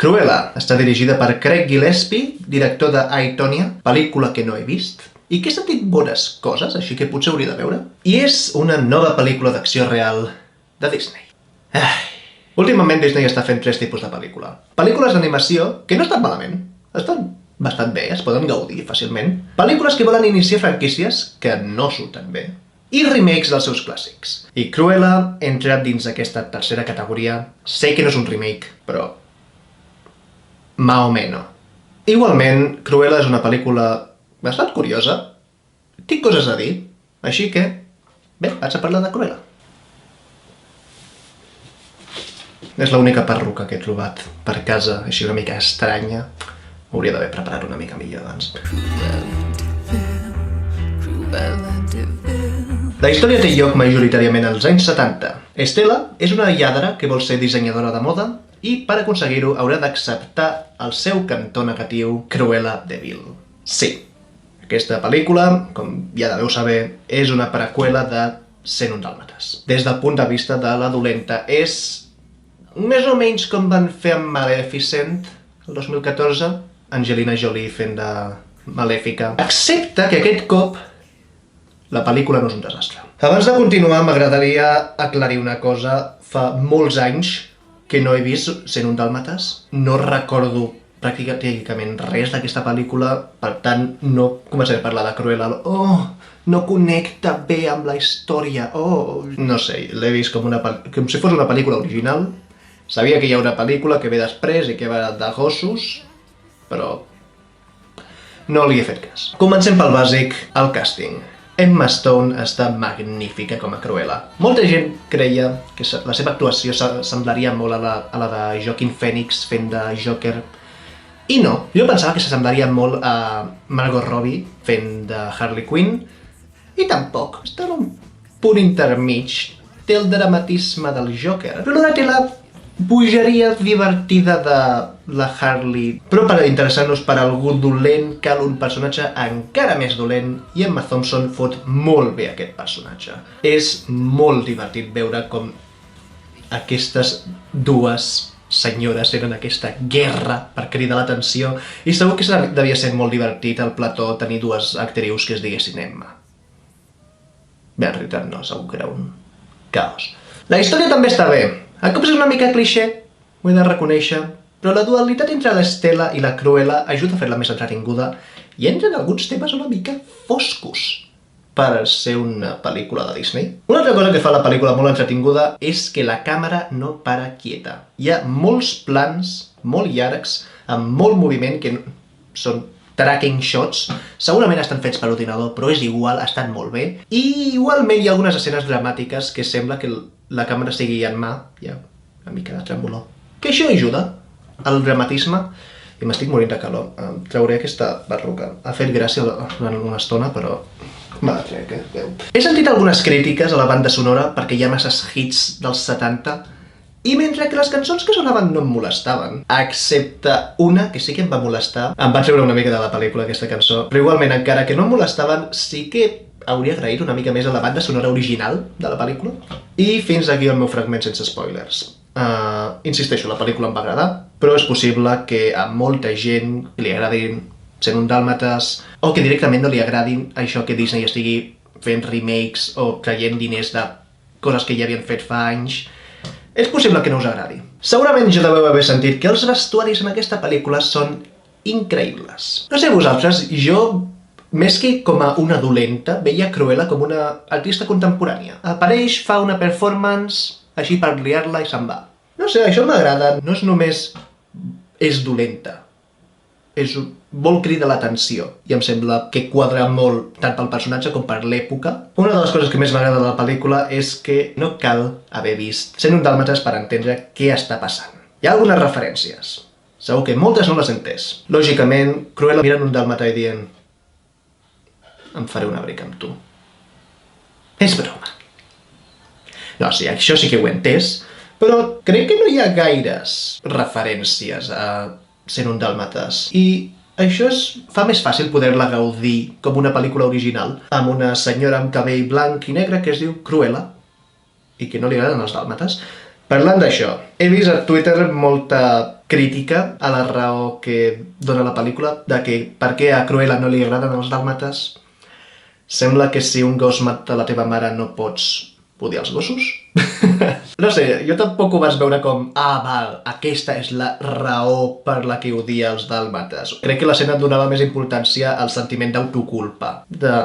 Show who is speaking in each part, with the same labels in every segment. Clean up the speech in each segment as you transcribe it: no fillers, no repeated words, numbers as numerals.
Speaker 1: Cruella està dirigida per Craig Gillespie, director de I, Tonya, pel·lícula que no he vist, i que he sentit bones coses, així que potser hauria de veure. I és una nova pel·lícula d'acció real de Disney. Últimament Disney està fent 3 tipus de pel·lícula. Pel·lícules d'animació que no estan malament, estan bastant bé, es poden gaudir fàcilment. Pel·lícules que volen iniciar franquícies que no surten bé. I remakes dels seus clàssics. I Cruella entra dins aquesta tercera categoria. Sé que no és un remake, però más o menos. Igualment, Cruella és una pel·lícula bastant curiosa. Tinc coses a dir, així que, bé, vaig a parlar de Cruella. És l'única perruca que he trobat per casa, així una mica estranya. Hauria d'haver preparat una mica millor abans. La història té lloc majoritàriament als anys 70. Estela és una lladra que vol ser dissenyadora de moda i per aconseguir-ho haurà d'acceptar el seu cantó negatiu Cruella de Vil. Sí, aquesta pel·lícula, com ja deveu saber, és una preqüela de 101 dàlmates. Des del punt de vista de la dolenta, és més o menys com van fer amb Maleficent el 2014, Angelina Jolie fent de malèfica. Excepte que aquest cop la pel·lícula no és un desastre. Abans de continuar, m'agradaria aclarir una cosa. Fa molts anys que no he vist 101 dàlmates. No recordo pràcticament res d'aquesta pel·lícula, per tant, no començaré a parlar de Cruella. No connecta bé amb la història. No sé, l'he vist com si fos una pel·lícula original. Sabia que hi ha una pel·lícula que ve després i que va de gossos, però no li he fet cas. Comencem pel bàsic, el càsting. Emma Stone està magnífica com a Cruella. Molta gent creia que la seva actuació semblaria molt a la de Joaquin Phoenix fent de Joker. I no, jo pensava que s'assemblaria molt a Margot Robbie fent de Harley Quinn. I tampoc, està en un punt intermig. Té el dramatisme del Joker, però alhora té la bogeria divertida de la Harley. Però per interessar-nos per algú dolent cal un personatge encara més dolent i Emma Thompson fot molt bé aquest personatge. És molt divertit veure com aquestes dues senyores tenen aquesta guerra per cridar l'atenció i segur que devia ser molt divertit al plató tenir dues actrius que es diguessin Emma. Bé, en realitat no, segur que era un caos. La història també està bé. A cops és una mica clixé, ho he de reconèixer, però la dualitat entre l'Estela i la Cruella ajuda a fer-la més entretinguda i entren alguns temes una mica foscos per ser una pel·lícula de Disney. Una altra cosa que fa la pel·lícula molt entretinguda és que la càmera no para quieta. Hi ha molts plans molt llargs, amb molt moviment, que són tracking shots. Segurament estan fets per ordinador, però és igual, estan molt bé. I igualment hi ha algunes escenes dramàtiques que sembla que la càmera estigui en mà, hi ha una mica de tremolor. Que això ajuda al dramatisme, i m'estic morint de calor. Trauré aquesta barruca. Ha fet gràcia durant una estona, però me la trec, He sentit algunes crítiques a la banda sonora perquè hi ha masses hits dels 70, i mentre que les cançons que sonaven no em molestaven, excepte una que sí que em va molestar, em va treure una mica de la pel·lícula aquesta cançó, però igualment, encara que no em molestaven, sí que hauria agraït una mica més a la banda sonora original de la pel·lícula. I fins aquí el meu fragment sense spoilers. Insisteixo, la pel·lícula em va agradar, però és possible que a molta gent li agradin 101 dàlmates, o que directament no li agradin això que Disney estigui fent remakes o traient diners de coses que ja havien fet fa anys. És possible que no us agradi. Segurament ja deveu haver sentit que els vestuaris en aquesta pel·lícula són increïbles. No sé vosaltres, jo, més que com a una dolenta, veia Cruella com una artista contemporània. Apareix, fa una performance, així per liar-la i se'n va. No sé, això m'agrada. No és només és dolenta. Vol cridar l'atenció. I em sembla que quadra molt tant pel personatge com per l'època. Una de les coses que més m'agrada de la pel·lícula és que no cal haver vist 101 dàlmates per entendre què està passant. Hi ha algunes referències. Segur que moltes no les he entès. Lògicament, Cruella mirant un dàlmata i dient: em faré un abric amb tu. És broma. No, sí, això sí que ho he entès, però crec que no hi ha gaires referències a 101 dàlmates. I això fa més fàcil poder-la gaudir com una pel·lícula original, amb una senyora amb cabell blanc i negre que es diu Cruella, i que no li agraden els dàlmates. Parlant d'això, he vist a Twitter molta crítica a la raó que dona la pel·lícula, de que per què a Cruella no li agraden els dàlmates. Sembla que si un gos mata la teva mare no pots odiar els gossos? No sé, jo tampoc ho vaig veure com val, aquesta és la raó per la que odia els dàlmates. Crec que l'escena donava més importància al sentiment d'autoculpa, de,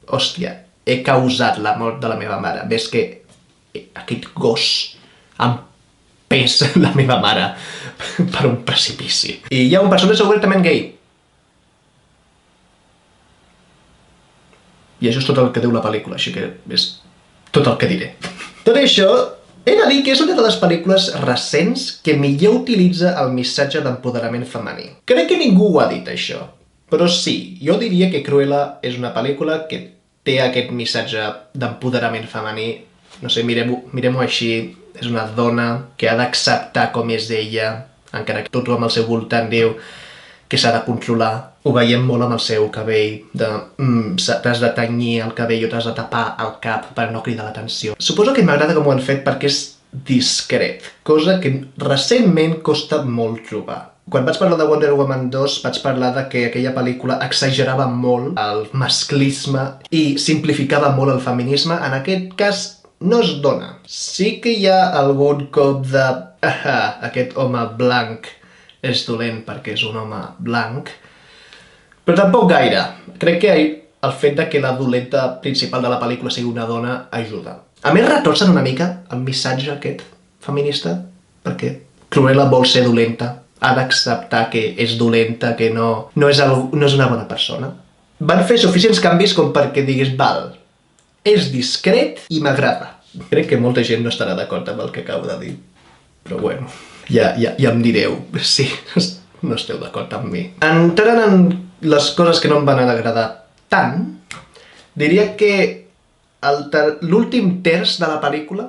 Speaker 1: hòstia, he causat la mort de la meva mare, ves que aquest gos em pes la meva mare per un precipici. I hi ha un personatge obertament gay. I això és tot el que diu la pel·lícula, així que és tot el que diré. Tot això, he de dir que és una de les pel·lícules recents que millor utilitza el missatge d'empoderament femení. Crec que ningú ho ha dit, això. Però sí, jo diria que Cruella és una pel·lícula que té aquest missatge d'empoderament femení. No sé, mirem-ho així. És una dona que ha d'acceptar com és ella, encara que tothom al seu voltant diu que s'ha de controlar. Ho veiem molt amb el seu cabell, t'has de tenyir el cabell o t'has de tapar el cap per no cridar l'atenció. Suposo que m'agrada com ho han fet perquè és discret, cosa que recentment costa molt trobar. Quan vaig parlar de Wonder Woman 2 vaig parlar de que aquella pel·lícula exagerava molt el masclisme i simplificava molt el feminisme. En aquest cas no es dona. Sí que hi ha algun cop de aquest home blanc és dolent perquè és un home blanc, però tampoc gaire. Crec que el fet de que la dolenta principal de la pel·lícula sigui una dona ajuda. A més, retorcen una mica el missatge aquest feminista, perquè Cruella vol ser dolenta, ha d'acceptar que és dolenta, que no és una bona persona. Van fer suficients canvis com perquè digués, val, és discret i m'agrada. Crec que molta gent no estarà d'acord amb el que acabo de dir, però bueno, ja em direu si no esteu d'acord amb mi. Entrant en les coses que no em van agradar tant, diria que l'últim terç de la pel·lícula,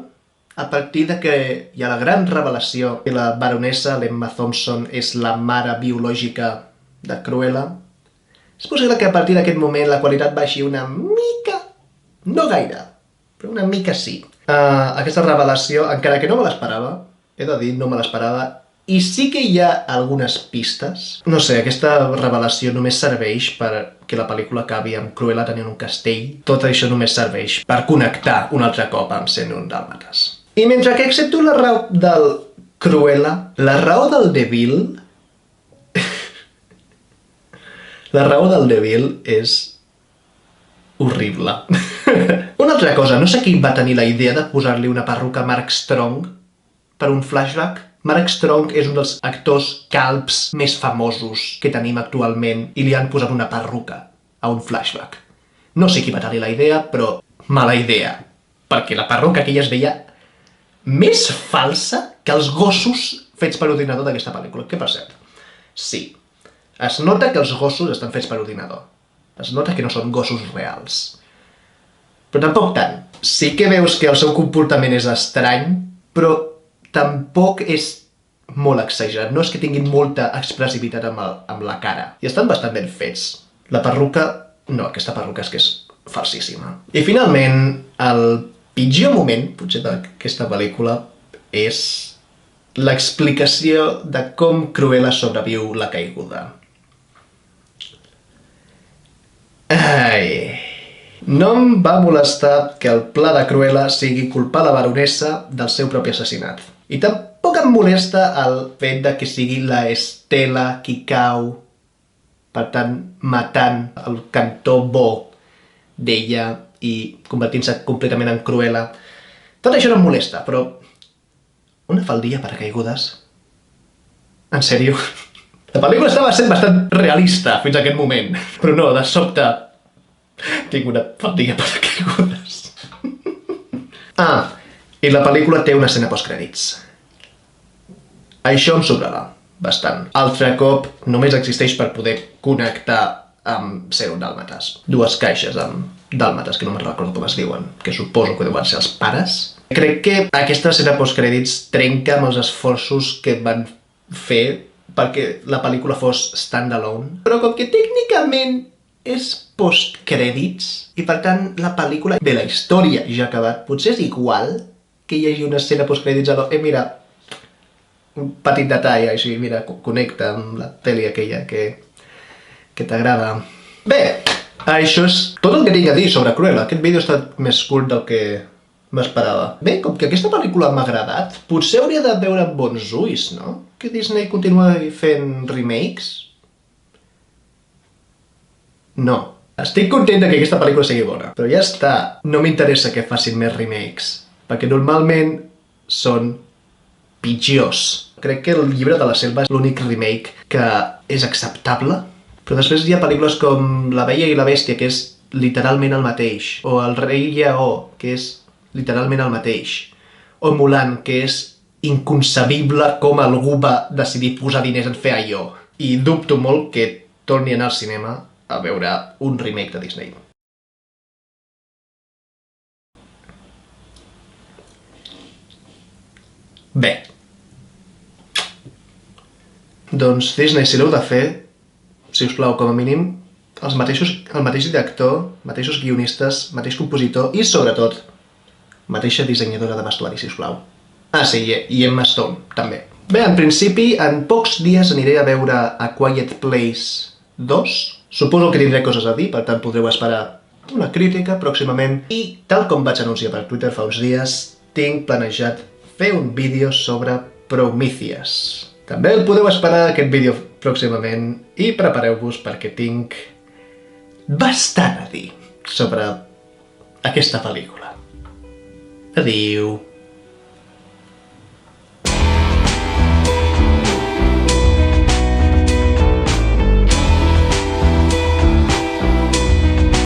Speaker 1: a partir de que hi ha la gran revelació que la baronessa, l'Emma Thompson, és la mare biològica de Cruella, és possible que a partir d'aquest moment la qualitat baixi una mica, no gaire, però una mica sí. Aquesta revelació, encara que no me l'esperava, he de dir, no me l'esperava, i sí que hi ha algunes pistes. No sé, aquesta revelació només serveix per que la pel·lícula acabi amb Cruella tenint un castell. Tot això només serveix per connectar un altre cop amb 101 dàlmates. I mentre que accepto la raó del Cruella, la raó del Deville... la raó del Deville és horrible. Una altra cosa, no sé qui va tenir la idea de posar-li una perruca a Mark Strong per un flashback. Mark Strong és un dels actors calbs més famosos que tenim actualment i li han posat una perruca a un flashback. No sé qui va tenir la idea, però mala idea, perquè la perruca aquella es veia més falsa que els gossos fets per ordinador d'aquesta pel·lícula. Què per cert? Sí, es nota que els gossos estan fets per ordinador. Es nota que no són gossos reals. Però tampoc tant. Sí que veus que el seu comportament és estrany, però tampoc és molt exagerat. No és que tinguin molta expressivitat amb la cara. I estan bastant ben fets. La perruca... no, aquesta perruca és que és falsíssima. I finalment, el pitjor moment, potser d'aquesta pel·lícula, és l'explicació de com Cruella sobreviu la caiguda. Ai... No em va molestar que el pla de Cruella sigui culpar la baronessa del seu propi assassinat. I tampoc em molesta el fet de que sigui la Estela qui cau, per tant, matant el cantó bo d'ella i convertint-se completament en Cruella. Tot això no em molesta, però una faldilla per a caigudes? En sèrio? La pel·lícula estava sent bastant realista fins a aquest moment, però no, de sobte tinc una faldilla per a caigudes. I la pel·lícula té una escena postcrèdits. Això em sobrava bastant. Altre cop, només existeix per poder connectar amb 101 dàlmates. Dues caixes amb dàlmates, que no me'n recordo com es diuen, que suposo que deuen ser els pares. Crec que aquesta escena postcrèdits trenca amb els esforços que van fer perquè la pel·lícula fos standalone. Però com que tècnicament és postcrèdits, i per tant la pel·lícula de la història ja ha acabat, potser és igual que hi hagi una escena postcrèdits a mira, un petit detall així, mira, connecta amb la pel·li aquella que t'agrada. Bé, això és tot el que tinc a dir sobre Cruella. Aquest vídeo ha estat més curt del que m'esperava. Bé, com que aquesta pel·lícula m'ha agradat, potser hauria de veure amb bons ulls, no? Que Disney continua fent remakes? No. Estic content que aquesta pel·lícula sigui bona, però ja està. No m'interessa que facin més remakes, perquè normalment són pitjors. Crec que el Llibre de la Selva és l'únic remake que és acceptable, però després hi ha pel·lícules com La Bella i la Bèstia, que és literalment el mateix, o El Rei Lleó, que és literalment el mateix, o Mulan, que és inconcebible com algú va decidir posar diners en fer allò. I dubto molt que torni a anar al cinema a veure un remake de Disney. Bé. Doncs Disney, si l'heu de fer, si us plau, com a mínim, el mateix director, mateixos guionistes, mateix compositor i, sobretot, mateixa dissenyadora de vestuari, si us plau. Ah, sí, i Emma Stone, també. Bé, en principi, en pocs dies aniré a veure A Quiet Place 2. Suposo que tindré coses a dir, per tant podreu esperar una crítica pròximament. I, tal com vaig anunciar per Twitter fa uns dies, tinc planejat fer un vídeo sobre Prometheus. També el podeu esperar aquest vídeo pròximament i prepareu-vos perquè tinc bastant a dir sobre aquesta pel·lícula. Adéu.